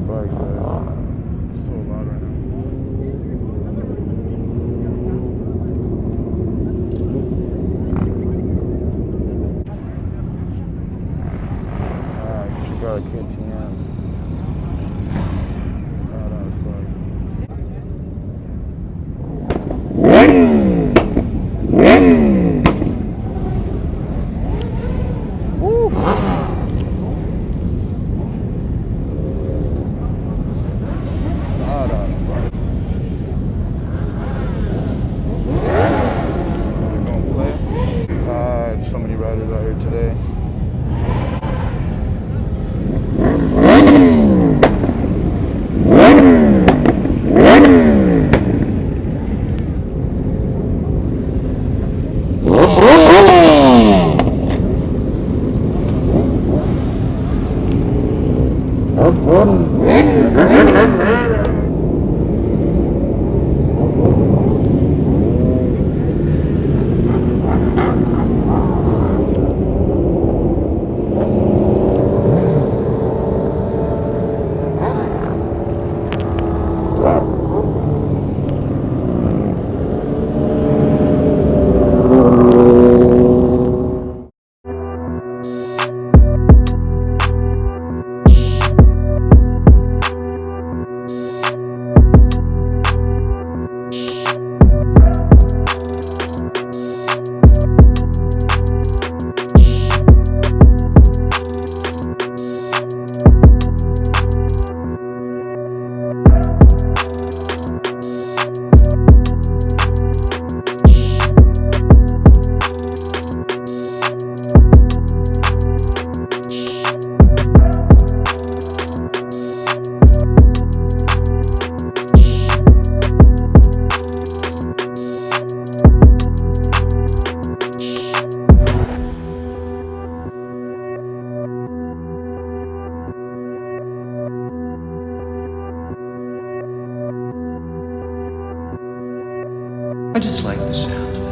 bikes, it's so loud right now. Got a KTM. So many riders out here today. I just like the sound of it.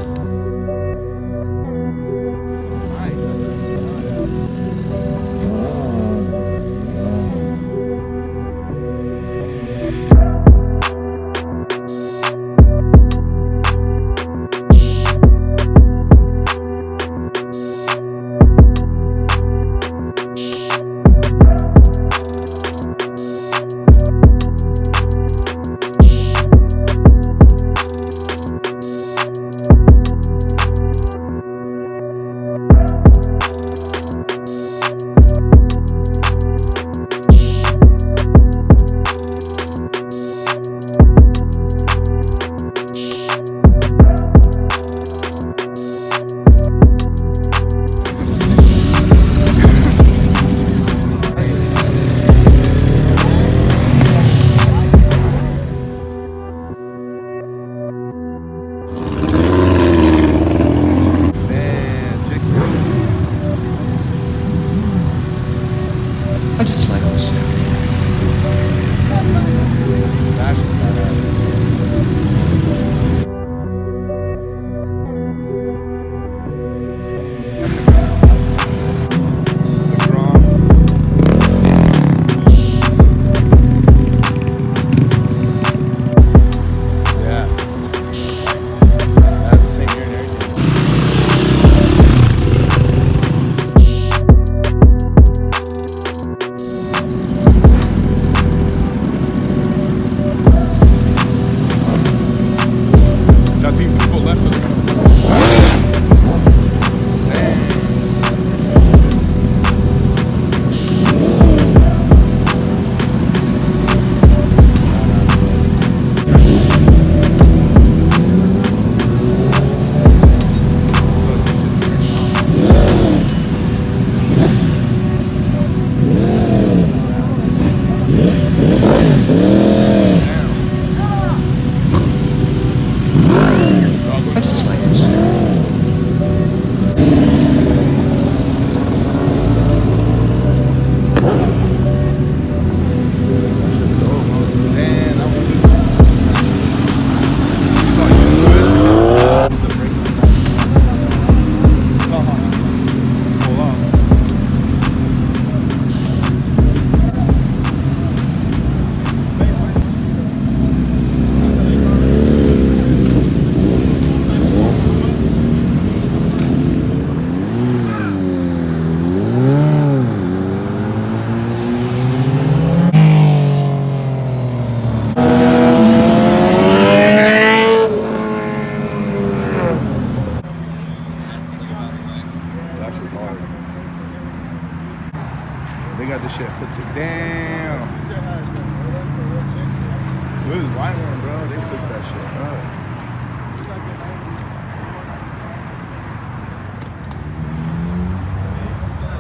this white one, bro. They cooked that shit up.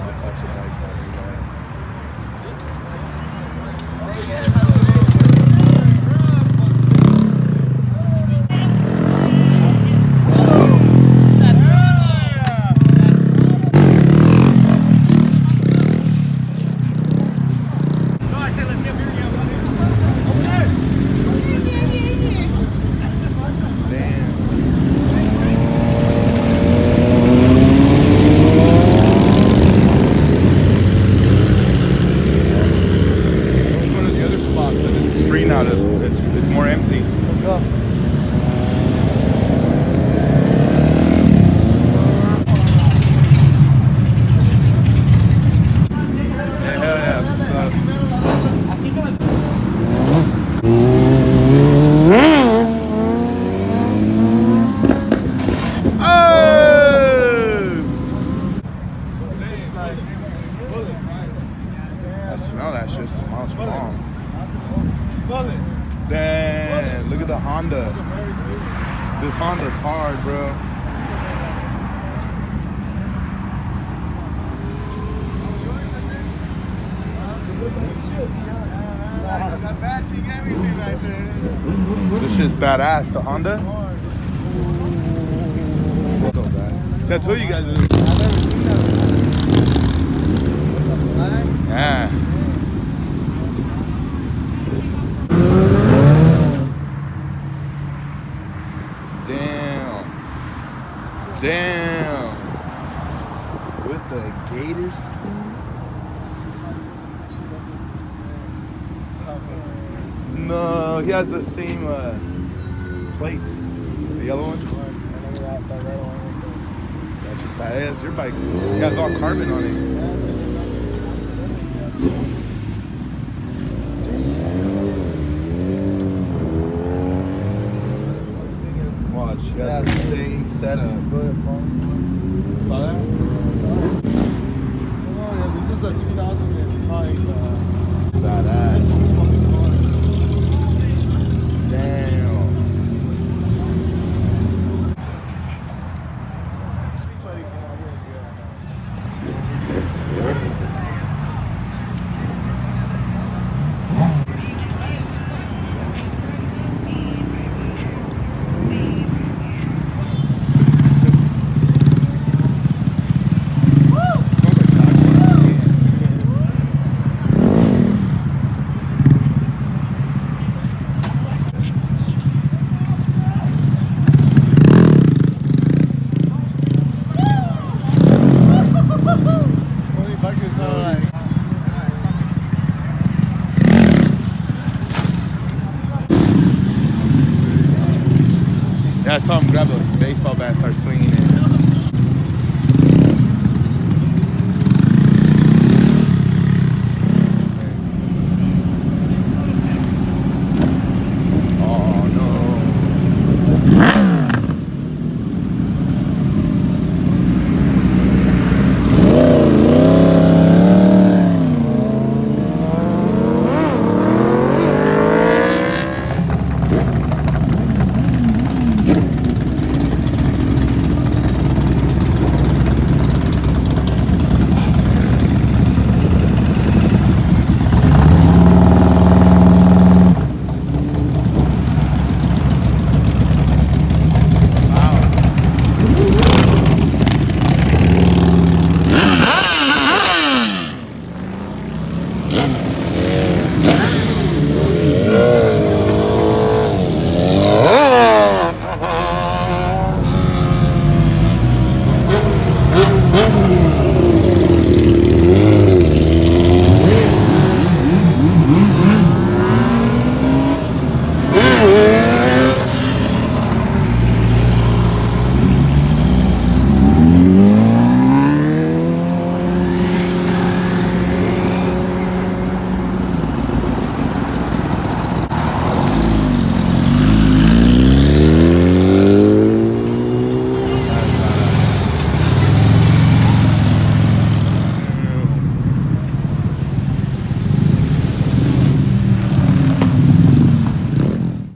All types of bikes out here, guys. Now it's more empty. Let's go. Yeah, hell yeah. I smell that shit. It smells strong. Damn, look at the Honda. This Honda's hard, bro. This shit's badass. The Honda. So bad. See, I told you guys. Yeah. Damn. With the gator skin? No, he has the same plates. The yellow ones? That's just badass. Your bike. It has all carbon on it. Watch, he has the same setup. Saw that? Oh, yeah, this is a 2005. Badass. This one's fucking hard. Damn. Yeah, I saw him grab a baseball bat and start swinging it.